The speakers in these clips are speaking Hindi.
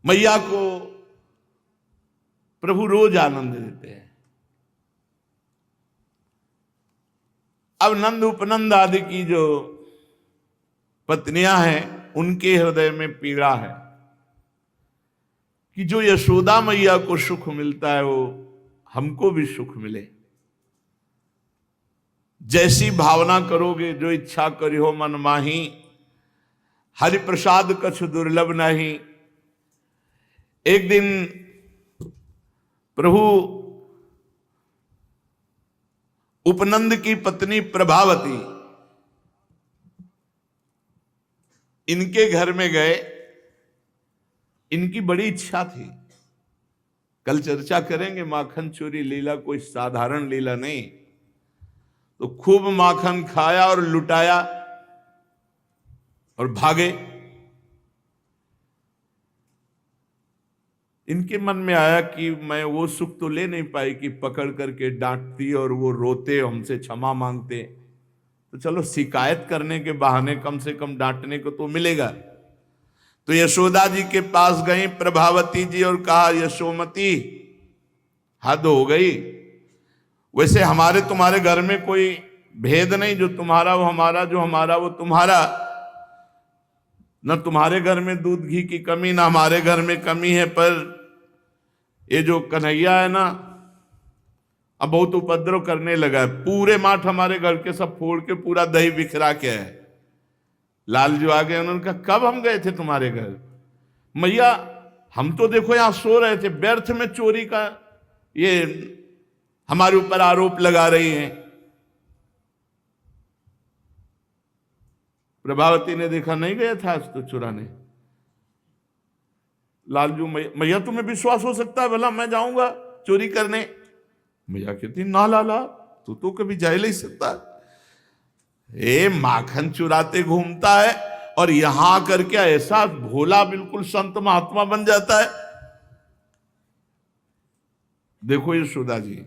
मैया को प्रभु रोज आनंद देते हैं। अब नंद उपनंद आदि की जो पत्नियां हैं उनके हृदय में पीड़ा है कि जो यशोदा मैया को सुख मिलता है वो हमको भी सुख मिले। जैसी भावना करोगे जो इच्छा करियो मन माही, हरि प्रसाद कछु दुर्लभ नहीं। एक दिन प्रभु उपनंद की पत्नी प्रभावती इनके घर में गए। इनकी बड़ी इच्छा थी, कल चर्चा करेंगे, माखन चोरी लीला कोई साधारण लीला नहीं। तो खूब माखन खाया और लुटाया और भागे। इनके मन में आया कि मैं वो सुख तो ले नहीं पाई कि पकड़ करके डांटती और वो रोते हमसे क्षमा मांगते, तो चलो शिकायत करने के बहाने कम से कम डांटने को तो मिलेगा। तो यशोदा जी के पास गई प्रभावती जी और कहा, यशोमती हद हो गई। वैसे हमारे तुम्हारे घर में कोई भेद नहीं, जो तुम्हारा वो हमारा, जो हमारा वो तुम्हारा। न तुम्हारे घर में दूध घी की कमी, ना हमारे घर में कमी है, पर ये जो कन्हैया है ना अब बहुत उपद्रव करने लगा है। पूरे माठ हमारे घर के सब फोड़ के पूरा दही बिखरा के है। लाल जो आ गए, उन्होंने कहा कब हम गए थे तुम्हारे घर? मैया हम तो देखो यहां सो रहे थे, व्यर्थ में चोरी का ये हमारे ऊपर आरोप लगा रही हैं। प्रभावती ने देखा नहीं गया था आज तो चुराने। लालजू, मैया तुम्हें विश्वास हो सकता है भला मैं जाऊंगा चोरी करने? मैया कहती ना लाला, तू तो कभी जा नहीं सकता। ए माखन चुराते घूमता है और यहां करके ऐसा भोला बिल्कुल संत महात्मा बन जाता है। देखो यशोदा जी,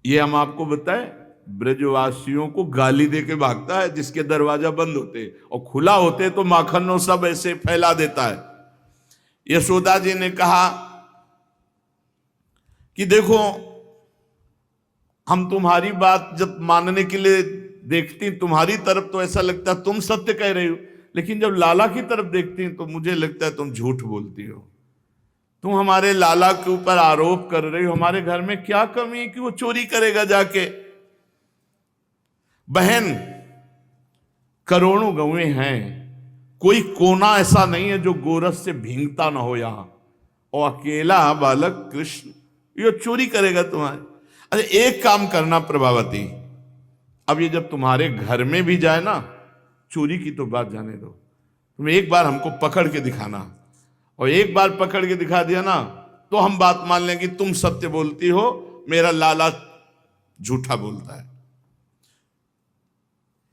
ये हम आपको बताएं, ब्रजवासियों को गाली दे के भागता है जिसके दरवाजा बंद होते, और खुला होते तो माखन सब ऐसे फैला देता है। यशोदा जी ने कहा कि देखो हम तुम्हारी बात जब मानने के लिए देखती तुम्हारी तरफ तो ऐसा लगता है तुम सत्य कह रही हो, लेकिन जब लाला की तरफ देखती तो मुझे लगता है तुम झूठ बोलती हो। तुम हमारे लाला के ऊपर आरोप कर रही हो। हमारे घर में क्या कमी है कि वो चोरी करेगा जाके? बहन, करोड़ों गौएं हैं, कोई कोना ऐसा नहीं है जो गोरस से भींगता ना हो यहां, और अकेला बालक कृष्ण ये चोरी करेगा तुम्हारे? अरे एक काम करना प्रभावती, अब ये जब तुम्हारे घर में भी जाए ना, चोरी की तो बात जाने दो, तुम एक बार हमको पकड़ के दिखाना, और एक बार पकड़ के दिखा दिया ना तो हम बात मान लेंगे तुम सत्य बोलती हो, मेरा लाला झूठा बोलता है।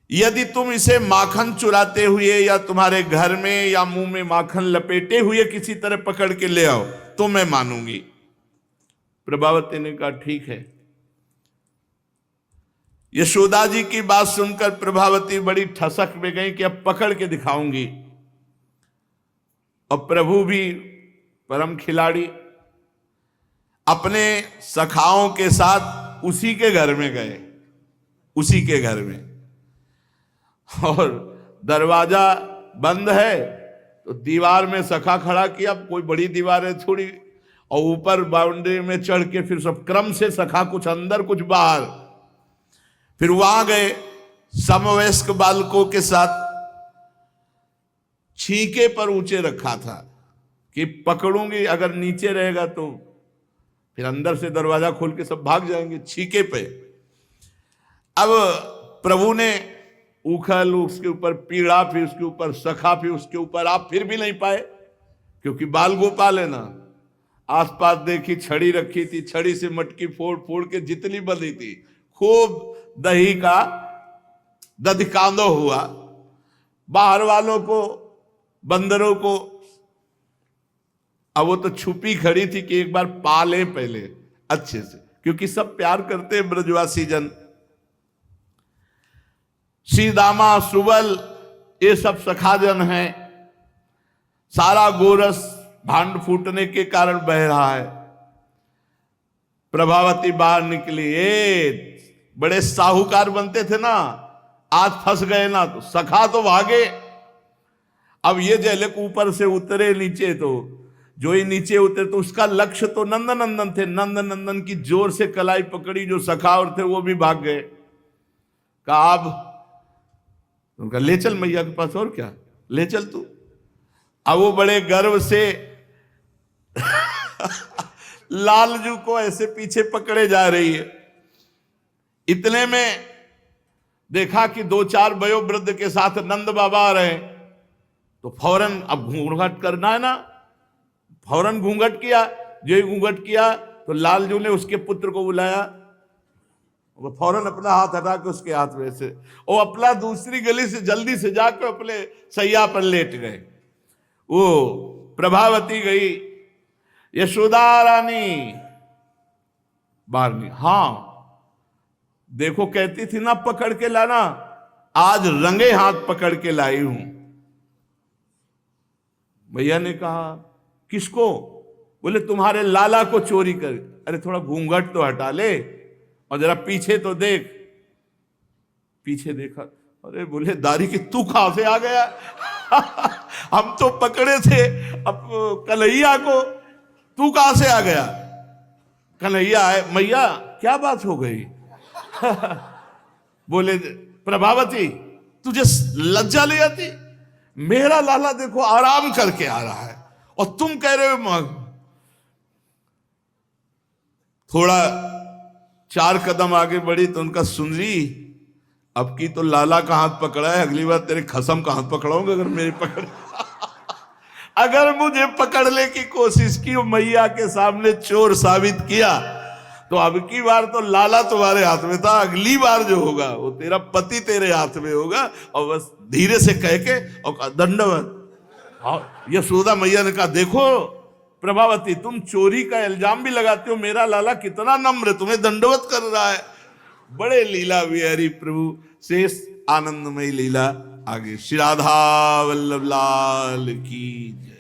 यदि तुम इसे माखन चुराते हुए या तुम्हारे घर में या मुंह में माखन लपेटे हुए किसी तरह पकड़ के ले आओ तो मैं मानूंगी। प्रभावती ने कहा ठीक है। यशोदा जी की बात सुनकर प्रभावती बड़ी ठसक में गई कि अब पकड़ के दिखाऊंगी। और प्रभु भी परम खिलाड़ी अपने सखाओं के साथ उसी के घर में गए, उसी के घर में, और दरवाजा बंद है तो दीवार में सखा खड़ा किया, कोई बड़ी दीवार है थोड़ी, और ऊपर बाउंड्री में चढ़ के फिर सब क्रम से सखा, कुछ अंदर कुछ बाहर। फिर वहां गए समवयस्क बालकों के साथ, छीके पर ऊंचे रखा था कि पकड़ूंगी, अगर नीचे रहेगा तो फिर अंदर से दरवाजा खोल के सब भाग जाएंगे, छीके पे। अब प्रभु ने उखल, उसके ऊपर पीड़ा, फिर उसके ऊपर सखा, फिर उसके ऊपर आप, फिर भी नहीं पाए, क्योंकि बाल गोपाल है ना। आसपास देखी छड़ी रखी थी, छड़ी से मटकी फोड़ फोड़ के जितनी बंधी थी, खूब दही का दधिकांदो हुआ। बाहर वालों को, बंदरों को, अब वो तो छुपी खड़ी थी कि एक बार पाले पहले अच्छे से, क्योंकि सब प्यार करते हैं ब्रजवासी जन। सीदामा, सुबल, ये सब सखाजन हैं। सारा गोरस भांड फूटने के कारण बह रहा है। प्रभावती बाहर निकली, बड़े साहूकार बनते थे ना, आज फंस गए ना, तो सखा तो भागे। अब ये जैलक ऊपर से उतरे नीचे, तो जो ही नीचे उतरे तो उसका लक्ष्य तो नंदनंदन थे। नंदनंदन की जोर से कलाई पकड़ी, जो सखा और थे वो भी भाग गए। कहा अब उनका ले चल मैया के पास, और क्या ले चल तू। अब वो बड़े गर्व से लालजू को ऐसे पीछे पकड़े जा रही है। इतने में देखा कि 2-4 वयोवृद्ध के साथ नंद बाबा आ रहे, तो फौरन अब घूंघट करना है ना, फौरन घूंघट किया। जो ही घूंघट किया तो लालजू ने उसके पुत्र को बुलाया, वो फौरन अपना हाथ हटा के उसके हाथ में से, वो अपना दूसरी गली से जल्दी से जाकर अपने सैया पर लेट गए। वो प्रभावती गई, यशोदा रानी बाहर नहीं। हाँ देखो, कहती थी ना पकड़ के लाना, आज रंगे हाथ पकड़ के लाई हूं। भैया ने कहा किसको? बोले तुम्हारे लाला को चोरी कर। अरे थोड़ा घूंघट तो हटा ले और जरा पीछे तो देख। पीछे देखा, अरे बोले दारी की तू कहां से आ गया? हम तो पकड़े थे अब कन्हैया को, तू कहां से आ गया? कन्हैया है। मैया क्या बात हो गई? बोले प्रभावती तुझे लज्जा ले आती? मेरा लाला देखो आराम करके आ रहा है और तुम कह रहे हो। थोड़ा 4 कदम आगे बढ़ी तो उनका सुनरी, अब की तो लाला का हाथ पकड़ा है, अगली बार तेरे खसम का हाथ पकड़ाऊंगा अगर मेरी पकड़ अगर मुझे पकड़ने की कोशिश की, मैया के सामने चोर साबित किया, तो अब की बार तो लाला तुम्हारे हाथ में था, अगली बार जो होगा वो तेरा पति तेरे हाथ में होगा। और बस धीरे से कह के और दंडवत। यशोदा मैया ने कहा देखो प्रभावती, तुम चोरी का इल्जाम भी लगाते हो, मेरा लाला कितना नम्र तुम्हें दंडवत कर रहा है। बड़े लीला विहारी प्रभु, शेष आनंदमयी लीला आगे। श्री राधा वल्लभ लाल की।